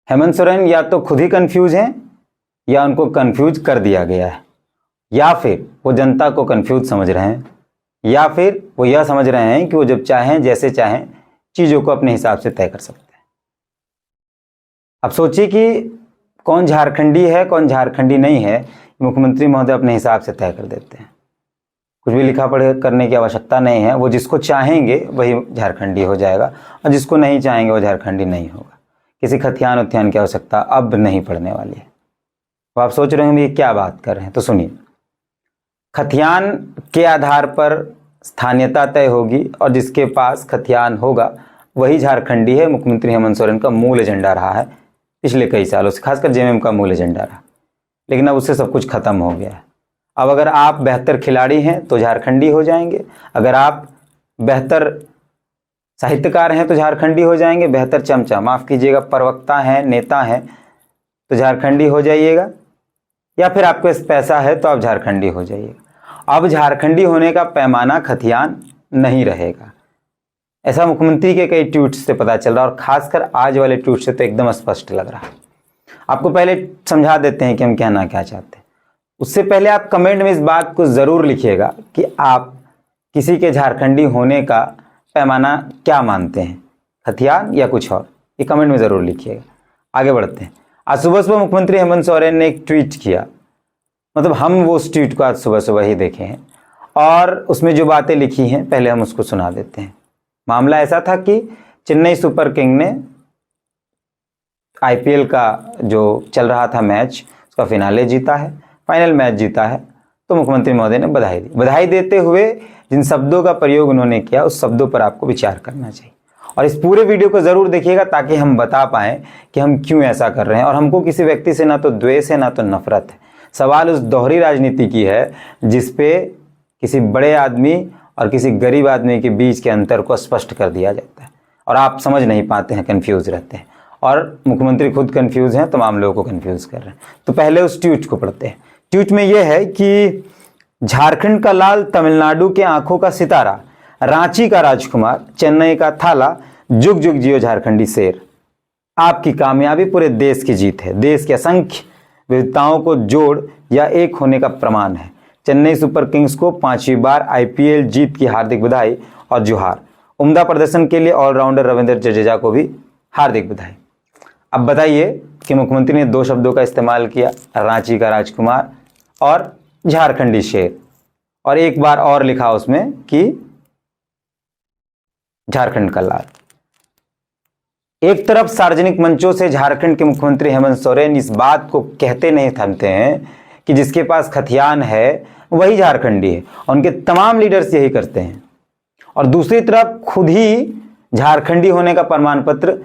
हेमंत सोरेन या तो खुद ही कंफ्यूज हैं या उनको कंफ्यूज कर दिया गया है, या फिर वो जनता को कंफ्यूज समझ रहे हैं, या फिर वो यह समझ रहे हैं कि वो जब चाहें जैसे चाहें चीज़ों को अपने हिसाब से तय कर सकते हैं। अब सोचिए कि कौन झारखंडी है कौन झारखंडी नहीं है, मुख्यमंत्री महोदय अपने हिसाब से तय कर देते हैं। कुछ भी लिखा पढ़े करने की आवश्यकता नहीं है। वो जिसको चाहेंगे वही झारखंडी हो जाएगा और जिसको नहीं चाहेंगे वो झारखंडी नहीं होगा। किसी खतियान उत्यान की आवश्यकता अब नहीं पड़ने वाली है। तो आप सोच रहे होंगे क्या बात कर रहे हैं, तो सुनिए। खतियान के आधार पर स्थानीयता तय होगी और जिसके पास खतियान होगा वही झारखंडी है। मुख्यमंत्री हेमंत सोरेन का मूल एजेंडा रहा है पिछले कई सालों से, खासकर जेएमएम का मूल एजेंडा रहा। लेकिन अब उससे सब कुछ खत्म हो गया है। अब अगर आप बेहतर खिलाड़ी हैं तो झारखंडी हो जाएंगे, अगर आप बेहतर साहित्यकार हैं तो झारखंडी हो जाएंगे, बेहतर चमचा माफ़ कीजिएगा प्रवक्ता हैं नेता हैं तो झारखंडी हो जाइएगा, या फिर आपके पास पैसा है तो आप झारखंडी हो जाइएगा। अब झारखंडी होने का पैमाना खतियान नहीं रहेगा। ऐसा मुख्यमंत्री के कई ट्वीट से पता चल रहा है और खासकर आज वाले ट्वीट से तो एकदम स्पष्ट लग रहा है। आपको पहले समझा देते हैं कि हम कहना क्या चाहते हैं। उससे पहले आप कमेंट में इस बात को ज़रूर लिखिएगा कि आप किसी के झारखंडी होने का पैमाना क्या मानते हैं, खतियान या कुछ और। ये कमेंट में ज़रूर लिखिएगा। आगे बढ़ते हैं। आज सुबह सुबह मुख्यमंत्री हेमंत सोरेन ने एक ट्वीट किया, मतलब हम वो उस ट्वीट को आज सुबह सुबह ही देखे हैं और उसमें जो बातें लिखी हैं पहले हम उसको सुना देते हैं। मामला ऐसा था कि चेन्नई सुपर किंग ने आईपीएल का जो चल रहा था मैच उसका फिनाले जीता है, फाइनल मैच जीता है। तो मुख्यमंत्री महोदय ने बधाई दी। बधाई देते हुए जिन शब्दों का प्रयोग उन्होंने किया उस शब्दों पर आपको विचार करना चाहिए और इस पूरे वीडियो को ज़रूर देखिएगा ताकि हम बता पाएँ कि हम क्यों ऐसा कर रहे हैं। और हमको किसी व्यक्ति से ना तो द्वेष है ना तो नफरत है। सवाल उस दोहरी राजनीति की है जिसपे किसी बड़े आदमी और किसी गरीब आदमी के बीच के अंतर को स्पष्ट कर दिया जाता है और आप समझ नहीं पाते हैं, कंफ्यूज रहते हैं। और मुख्यमंत्री खुद कंफ्यूज हैं, तमाम लोगों को कंफ्यूज कर रहे हैं। तो पहले उस ट्वीट को पढ़ते हैं। ट्वीट में यह है कि झारखंड का लाल, तमिलनाडु के आंखों का सितारा, रांची का राजकुमार, चेन्नई का थाला, जुग जुग जियो झारखंडी शेर। आपकी कामयाबी पूरे देश की जीत है, देश के असंख्य विविधताओं को जोड़ या एक होने का प्रमाण है। चेन्नई सुपर किंग्स को 5वीं बार आईपीएल जीत की हार्दिक बधाई और जुहार। उम्दा प्रदर्शन के लिए ऑलराउंडर रविंद्र जडेजा को भी हार्दिक बधाई। अब बताइए कि मुख्यमंत्री ने दो शब्दों का इस्तेमाल किया, रांची का राजकुमार और झारखंडी शेर, और एक बार और लिखा उसमें कि झारखंड का लाल। एक तरफ सार्वजनिक मंचों से झारखंड के मुख्यमंत्री हेमंत सोरेन इस बात को कहते नहीं थमते हैं कि जिसके पास खतियान है वही झारखंडी है, और उनके तमाम लीडर्स यही करते हैं। और दूसरी तरफ खुद ही झारखंडी होने का प्रमाण पत्र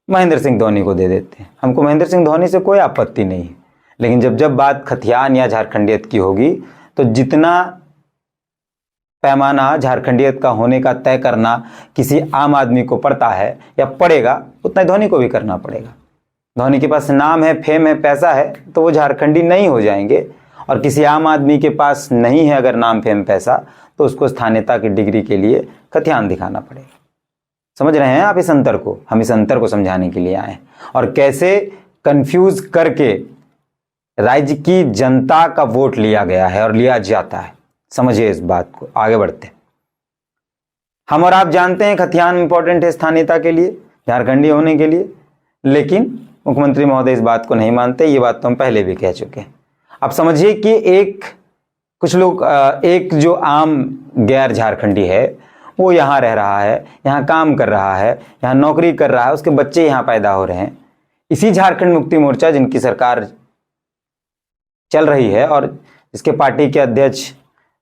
महेंद्र सिंह धोनी को दे देते हैं। हमको महेंद्र सिंह धोनी से कोई आपत्ति नहीं है, लेकिन जब बात खतियान या झारखंडियत की होगी तो जितना पैमाना झारखंडियत का होने का तय करना किसी आम आदमी को पड़ता है या पड़ेगा, उतना धोनी को भी करना पड़ेगा। धोनी के पास नाम है, फेम है, पैसा है तो वो झारखंडी नहीं हो जाएंगे, और किसी आम आदमी के पास नहीं है अगर नाम, फेम, पैसा, तो उसको स्थानीयता की डिग्री के लिए खतियान दिखाना पड़ेगा। समझ रहे हैं आप इस अंतर को? हम इस अंतर को समझाने के लिए आए हैं और कैसे कंफ्यूज करके राज्य की जनता का वोट लिया गया है और लिया जाता है। समझिए इस बात को। आगे बढ़ते हैं। हम और आप जानते हैं खतियान इंपॉर्टेंट है स्थानीयता के लिए, झारखंडी होने के लिए, लेकिन मुख्यमंत्री महोदय इस बात को नहीं मानते। ये बात तो हम पहले भी कह चुके हैं। अब समझिए कि कुछ लोग, एक जो आम गैर झारखंडी है वो यहाँ रह रहा है, यहाँ काम कर रहा है, यहाँ नौकरी कर रहा है, उसके बच्चे यहाँ पैदा हो रहे हैं। इसी झारखंड मुक्ति मोर्चा जिनकी सरकार चल रही है और इसके पार्टी के अध्यक्ष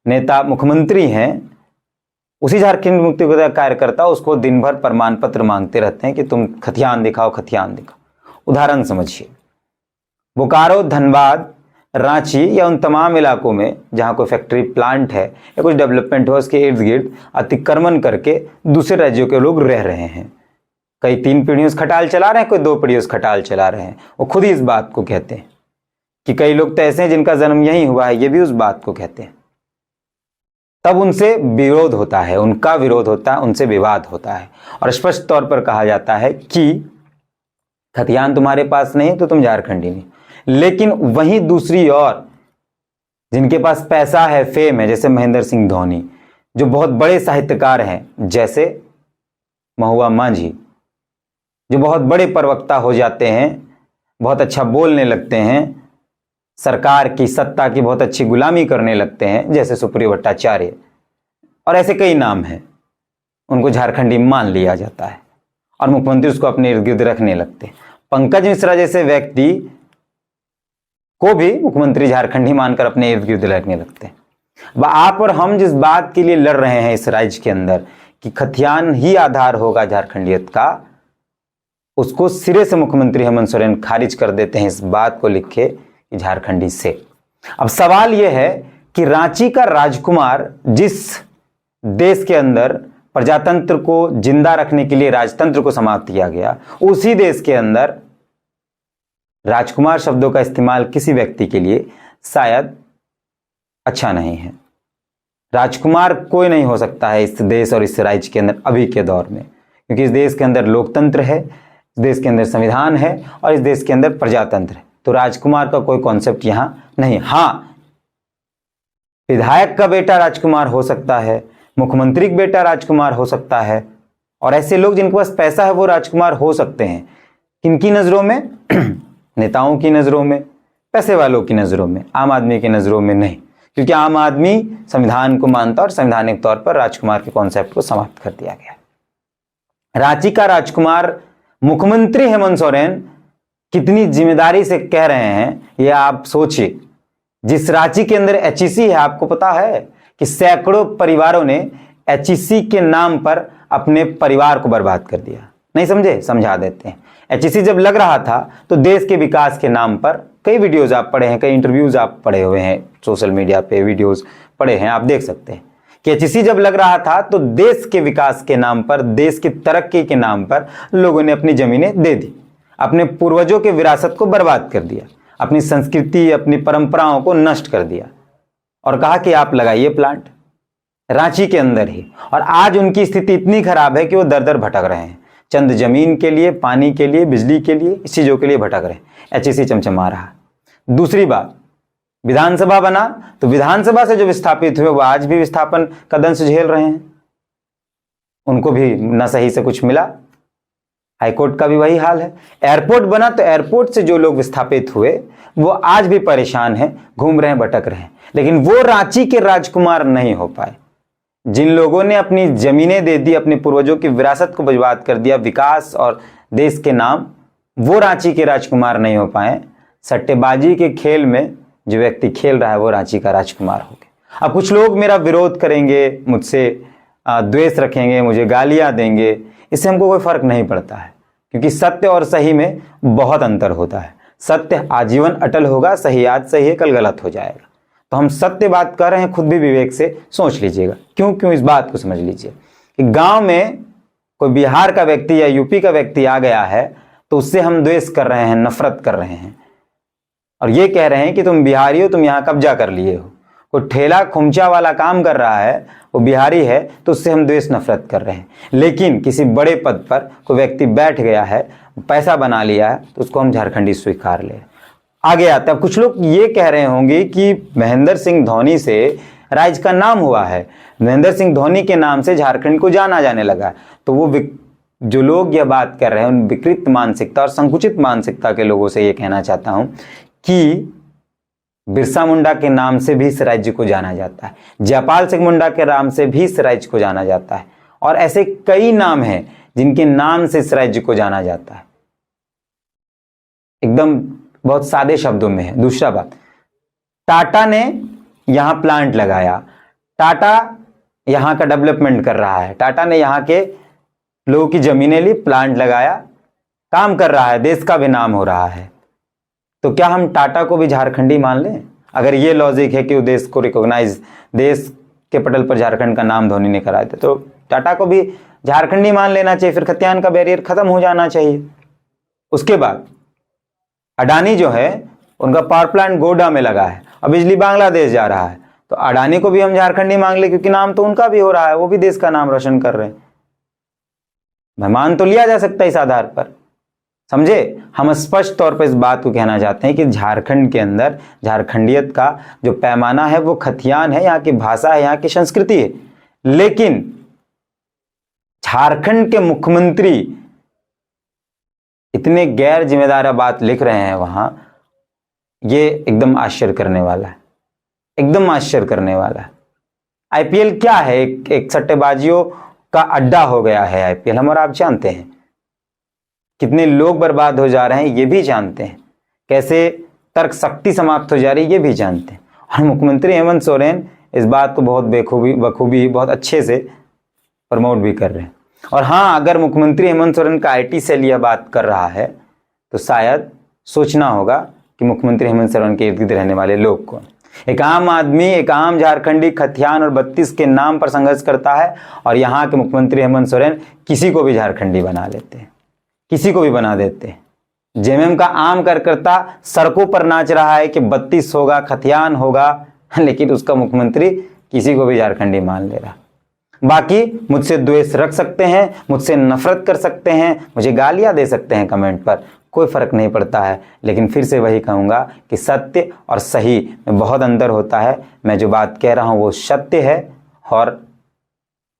नेता मुख्यमंत्री हैं, उसी झारखंड मुक्ति मोर्चा कार्यकर्ता उसको दिन भर प्रमाण पत्र मांगते रहते हैं कि तुम खतियान दिखाओ, खतियान दिखाओ। उदाहरण समझिए, बोकारो, धनबाद, रांची या उन तमाम इलाकों में जहां कोई फैक्ट्री प्लांट है या कुछ डेवलपमेंट हो, उसके इर्द गिर्द अतिक्रमण करके दूसरे राज्यों के लोग रह रहे हैं। कई 3 पीढ़ियों से खटाल चला रहे हैं, कोई 2 पीढ़ियों से खटाल चला रहे हैं। वो खुद ही इस बात को कहते हैं कि कई लोग तो ऐसे हैं जिनका जन्म यहीं हुआ है, ये भी उस बात को कहते हैं। तब उनसे विरोध होता है, उनका विरोध होता है, उनसे विवाद होता है और स्पष्ट तौर पर कहा जाता है कि खतियान तुम्हारे पास नहीं तो तुम झारखंडी नहीं। लेकिन वहीं दूसरी ओर जिनके पास पैसा है, फेम है, जैसे महेंद्र सिंह धोनी, जो बहुत बड़े साहित्यकार हैं, जैसे महुआ मांझी, जो बहुत बड़े प्रवक्ता हो जाते हैं, बहुत अच्छा बोलने लगते हैं, सरकार की सत्ता की बहुत अच्छी गुलामी करने लगते हैं, जैसे सुप्रियो भट्टाचार्य, और ऐसे कई नाम हैं। उनको झारखंडी मान लिया जाता है और मुख्यमंत्री उसको अपने इर्द गिर्द रखने लगते हैं। पंकज मिश्रा जैसे व्यक्ति को भी मुख्यमंत्री झारखंडी मानकर अपने इर्द गिर्द रखने लगते हैं। आप और हम जिस बात के लिए लड़ रहे हैं इस राज्य के अंदर कि खतियान ही आधार होगा झारखंडियत का, उसको सिरे से मुख्यमंत्री हेमंत सोरेन खारिज कर देते हैं इस बात को लिख के कि झारखंडी से। अब सवाल यह है कि रांची का राजकुमार, जिस देश के अंदर प्रजातंत्र को जिंदा रखने के लिए राजतंत्र को समाप्त किया गया, उसी देश के अंदर राजकुमार शब्दों का इस्तेमाल किसी व्यक्ति के लिए शायद अच्छा नहीं है। राजकुमार कोई नहीं हो सकता है इस देश और इस राज्य के अंदर अभी के दौर में, क्योंकि इस देश के अंदर लोकतंत्र है, इस देश के अंदर संविधान है और इस देश के अंदर प्रजातंत्र है। तो राजकुमार का कोई कॉन्सेप्ट यहां नहीं। हाँ, विधायक का बेटा राजकुमार हो सकता है, मुख्यमंत्री का बेटा राजकुमार हो सकता है, और ऐसे लोग जिनके पास पैसा है वो राजकुमार हो सकते हैं। किनकी नजरों में? नेताओं की नजरों में, पैसे वालों की नजरों में, आम आदमी की नजरों में नहीं, क्योंकि आम आदमी संविधान को मानता और संवैधानिक तौर पर राजकुमार के कॉन्सेप्ट को समाप्त कर दिया गया। रांची का राजकुमार मुख्यमंत्री हेमंत सोरेन कितनी जिम्मेदारी से कह रहे हैं ये आप सोचिए। जिस रांची के अंदर एचईसी है, आपको पता है कि सैकड़ों परिवारों ने एचईसी के नाम पर अपने परिवार को बर्बाद कर दिया। नहीं समझे? समझा देते हैं। एचईसी जब लग रहा था तो देश के विकास के नाम पर कई वीडियोज आप पढ़े हैं, कई इंटरव्यूज आप पढ़े हुए हैं, सोशल मीडिया पे वीडियोज पढ़े हैं, आप देख सकते हैं कि एचईसी जब लग रहा था तो देश के विकास के नाम पर, देश की तरक्की के नाम पर लोगों ने अपनी जमीनें दे दी, अपने पूर्वजों के विरासत को बर्बाद कर दिया, अपनी संस्कृति, अपनी परंपराओं को नष्ट कर दिया और कहा कि आप लगाइए प्लांट रांची के अंदर ही। और आज उनकी स्थिति इतनी खराब है कि वो दर दर भटक रहे हैं, चंद जमीन के लिए, पानी के लिए, बिजली के लिए, इस चीजों के लिए भटक रहे हैं। एचईसी चमचमा रहा। दूसरी बात, विधानसभा बना तो विधानसभा से जो विस्थापित हुए वो आज भी विस्थापन का दंश झेल रहे हैं, उनको भी न सही से कुछ मिला। हाईकोर्ट का भी वही हाल है। एयरपोर्ट बना तो एयरपोर्ट से जो लोग विस्थापित हुए वो आज भी परेशान हैं, घूम रहे हैं, भटक रहे हैं। लेकिन वो रांची के राजकुमार नहीं हो पाए। जिन लोगों ने अपनी जमीनें दे दी, अपने पूर्वजों की विरासत को बर्बाद कर दिया विकास और देश के नाम, वो रांची के राजकुमार नहीं हो पाए। सट्टेबाजी के खेल में जो व्यक्ति खेल रहा है वो रांची का राजकुमार हो गया। अब कुछ लोग मेरा विरोध करेंगे, मुझसे द्वेष रखेंगे, मुझे गालियां देंगे, इससे हमको कोई फर्क नहीं पड़ता है, क्योंकि सत्य और सही में बहुत अंतर होता है। सत्य आजीवन अटल होगा, सही आज सही है, कल गलत हो जाएगा। तो हम सत्य बात कर रहे हैं, खुद भी विवेक से सोच लीजिएगा। क्यों इस बात को समझ लीजिए कि गांव में कोई बिहार का व्यक्ति या यूपी का व्यक्ति आ गया है तो उससे हम द्वेष कर रहे हैं, नफरत कर रहे हैं और ये कह रहे हैं कि तुम बिहारी हो, तुम यहां कब्जा कर लिए हो। कोई ठेला खुमचा वाला काम कर रहा है, वो बिहारी है, तो उससे हम द्वेष नफरत कर रहे हैं। लेकिन किसी बड़े पद पर कोई व्यक्ति बैठ गया है, पैसा बना लिया है, तो उसको हम झारखंडी स्वीकार ले। आगे आता है, कुछ लोग ये कह रहे होंगे कि महेंद्र सिंह धोनी से राज्य का नाम हुआ है, महेंद्र सिंह धोनी के नाम से झारखंड को जाना जाने लगा। तो वो जो लोग यह बात कर रहे हैं उन विकृत मानसिकता और संकुचित मानसिकता के लोगों से ये कहना चाहता हूं कि बिरसा मुंडा के नाम से भी इस राज्य को जाना जाता है, जयपाल सिंह मुंडा के नाम से भी इस राज्य को जाना जाता है, और ऐसे कई नाम हैं जिनके नाम से इस राज्य को जाना जाता है। एकदम बहुत सादे शब्दों में है। दूसरा बात, टाटा ने यहां प्लांट लगाया, टाटा यहां का डेवलपमेंट कर रहा है, टाटा ने यहां के लोगों की जमीनें ली, प्लांट लगाया, काम कर रहा है, देश का भी नाम हो रहा है। तो क्या हम टाटा को भी झारखंडी मान लें? अगर ये लॉजिक है कि वो देश को रिकॉग्नाइज, देश के पटल पर झारखंड का नाम धोनी ने कराया था, तो टाटा को भी झारखंडी मान लेना चाहिए, फिर खतियान का बैरियर खत्म हो जाना चाहिए। उसके बाद अडानी जो है उनका पावर प्लांट गोड्डा में लगा है और बिजली बांग्लादेश जा रहा है, तो अडानी को भी हम झारखंडी मांग ले, क्योंकि नाम तो उनका भी हो रहा है, वो भी देश का नाम रोशन कर रहे हैं। मेहमान तो लिया जा सकता है इस आधार पर, समझे? हम स्पष्ट तौर पर इस बात को कहना चाहते हैं कि झारखंड के अंदर झारखंडियत का जो पैमाना है वो खथियान है, यहाँ की भाषा है, यहाँ की संस्कृति है। लेकिन झारखंड के मुख्यमंत्री इतने गैर जिम्मेदार बात लिख रहे हैं वहां, ये एकदम आश्चर्य करने वाला है, एकदम आश्चर्य करने वाला है। आईपीएल क्या है? एक सट्टेबाजियों का अड्डा हो गया है आईपीएल, हम और आप जानते हैं। कितने लोग बर्बाद हो जा रहे हैं ये भी जानते हैं, कैसे तर्क शक्ति समाप्त हो जा रही है ये भी जानते हैं। और मुख्यमंत्री हेमंत सोरेन इस बात को बहुत बखूबी बहुत अच्छे से प्रमोट भी कर रहे हैं। और हाँ, अगर मुख्यमंत्री हेमंत सोरेन का आईटी सेल यह बात कर रहा है तो शायद सोचना होगा कि मुख्यमंत्री हेमंत सोरेन के इर्द गिर्द रहने वाले लोग कौन। एक आम आदमी, एक आम झारखंडी खथियान और 32 के नाम पर संघर्ष करता है, और यहाँ के मुख्यमंत्री हेमंत सोरेन किसी को भी झारखंडी बना लेते हैं, किसी को भी बना देते हैं। जेएमएम का आम कार्यकर्ता सड़कों पर नाच रहा है कि 32 होगा, खथियान होगा, लेकिन उसका मुख्यमंत्री किसी को भी झारखंडी मान ले रहा। बाकी मुझसे द्वेष रख सकते हैं, मुझसे नफरत कर सकते हैं, मुझे गालियां दे सकते हैं कमेंट पर, कोई फर्क नहीं पड़ता है। लेकिन फिर से वही कहूंगा कि सत्य और सही में बहुत अंतर होता है। मैं जो बात कह रहा हूं वो सत्य है और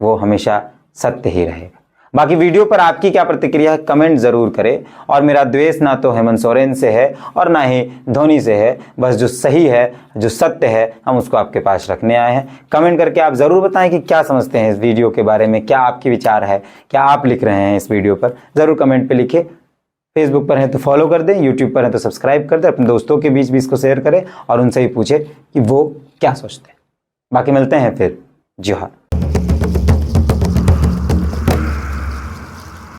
वो हमेशा सत्य ही रहेगा। बाकी वीडियो पर आपकी क्या प्रतिक्रिया है कमेंट जरूर करें। और मेरा द्वेष ना तो हेमंत सोरेन से है और ना ही धोनी से है, बस जो सही है, जो सत्य है, हम उसको आपके पास रखने आए हैं। कमेंट करके आप जरूर बताएं कि क्या समझते हैं इस वीडियो के बारे में, क्या आपके विचार है, क्या आप लिख रहे हैं इस वीडियो पर, जरूर कमेंट पे लिखें। फेसबुक पर है तो फॉलो कर दें, यूट्यूब पर है तो सब्सक्राइब कर दें, अपने दोस्तों के बीच भी इसको शेयर करें और उनसे भी पूछें कि वो क्या सोचते हैं। बाकी मिलते हैं फिर। जोहार।